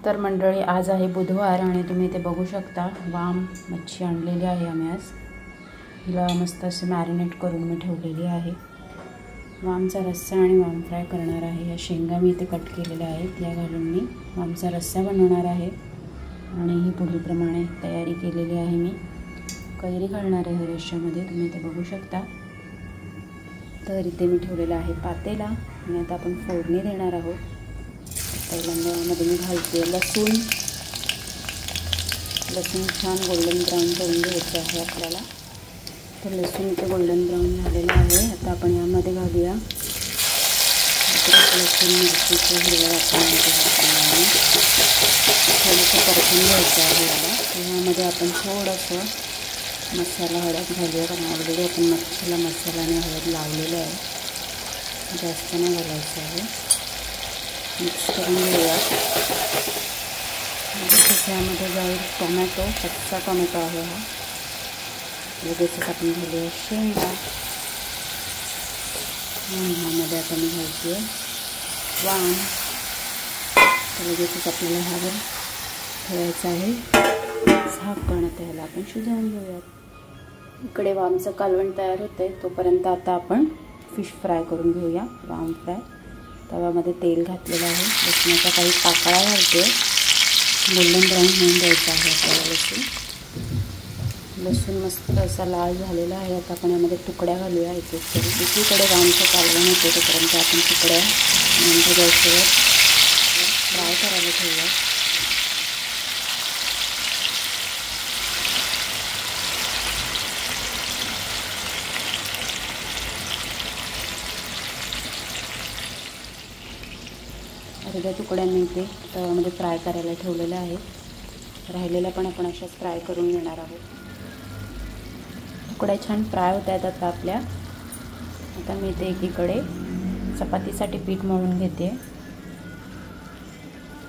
तर मंडळी, आज आहे बुधवार आणि तुम्ही इथे बघू शकता वाम मच्छी आणलेली आहे आम्ही आज. हिला मस्त असे मॅरिनेट करून मी ठेवलेली आहे. वामचा रस्सा आणि वाम फ्राय करणार आहे. या शेंगा मी इथे कट केलेल्या आहेत, या घालून मी वामचा रस्सा बनवणार आहे. आणि ही पुढीलप्रमाणे तयारी केलेली आहे. मी कैरी घालणार आहे रश्श्यामध्ये, तुम्ही इथे बघू शकता. तर इथे मी ठेवलेला आहे पातेला आणि आता आपण फोडणी देणार आहोत. पहिल्यांदा यामध्ये मी घालते लसूण छान गोल्डन ब्राऊन करून घ्यायचं आहे आपल्याला. तर लसूण इथे गोल्डन ब्राऊन झालेलं आहे. आता आपण यामध्ये घालूया लसूण मिरचीचं हिरवं वाटण्यामध्ये थोडंसं परतून घ्यायचं आहे याला. तर यामध्ये आपण थोडंसं मसाला हळद घालूया, कारण ऑलरेडी आपण मच्छीला मसाला आणि हळद लावलेलं आहे, जास्त नाही घालायचं आहे. मिक्स करून घेऊया. त्यामध्ये जाईल टोमॅटो, कच्चा टोमॅटो आहे हा. लगेचच आपण घालूया शेंगा. ह्यामध्ये आता मी घालते वाम. तर लगेचच आपल्याला हा ठेवायचा आहे झाकण. आता ह्याला आपण शिजवून घेऊयात. इकडे वामचं कालवण तयार होतं आहे, तोपर्यंत आता आपण फिश फ्राय करून घेऊया. वाम फ्राय तव्यामध्ये तेल घातलेलं आहे. लसणाचा काही पाकळा घालते. गोल्डन ब्राऊन होऊन द्यायचा आहे आपल्याला लसूण मस्त असा लाल झालेला आहे. आता आपण यामध्ये तुकड्या घालूया एक एक तरी. दुसरीकडे वामचं कालवण होते तोपर्यंत आपण तुकड्या नंतर गॅसवर फ्राय करायला ठेवूया. अर्ध्या तुकड्यांनी इथे तव्यामध्ये फ्राय करायला ठेवलेलं आहे. राहिलेल्या पण आपण अशाच फ्राय करून घेणार आहोत. तुकड्या छान फ्राय होत आहेत आता आपल्या. आता मी इथे एकीकडे चपातीसाठी पीठ मळून घेते.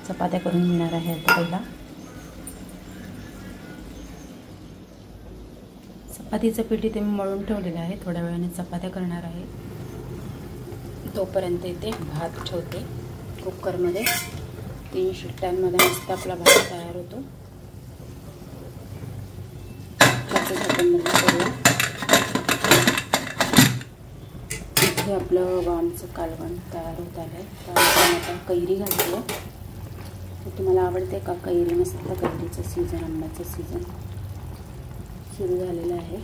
चपात्या करून घेणार आहे आता. पहिला चपातीचं पीठ इथे मी मळून ठेवलेलं आहे. थोड्या वेळाने चपात्या करणार आहे. तोपर्यंत इथे भात ठेवते कुकरमध्ये. 3 शिट्ट्यांमध्ये मस्त आपला भात तयार होतो. इथे आपलं वामचं कालवण तयार होत आहे. तर आपण आता कैरी घालूया. तुम्हाला आवडते का कैरी? मस्त कैरीचं सीझन, आंब्याचं सीझन सुरू झालेलं आहे.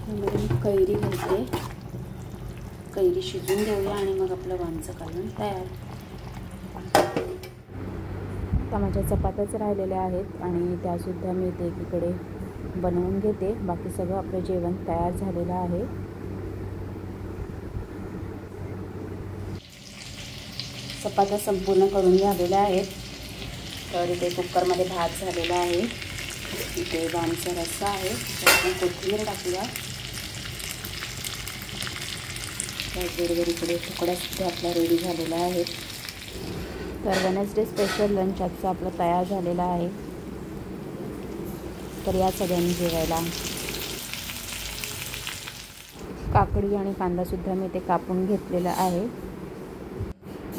त्यामध्ये मी कैरी घालते. कैरी शिजून देऊया आणि मग आपलं वामचं कालवण तयार. आता माझ्या चपात्याच राहिलेल्या आहेत आणि त्यासुद्धा मी इथे एकीकडे बनवून घेते. बाकी सगळं आपलं जेवण तयार झालेलं आहे. चपात्या संपूर्ण करून घ्यावेल्या आहेत. तर इथे कुकरमध्ये भात झालेला आहे. इथे वामचा रस्सा आहे. तर आपण कोथिंबीर टाकूया. त्याचबरोबर इकडे तुकड्यासुद्धा आपला रेडी झालेला आहे. तर वेडनेसडे स्पेशल लंच आजचा आपला तयार झालेला आहे. तर या सगळ्यांनी जेवायला. काकडी आणि कांदासुद्धा मी इथे कापून घेतलेला आहे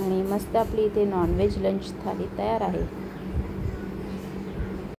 आणि मस्त आपली इथे नॉनव्हेज लंच थाली तयार आहे.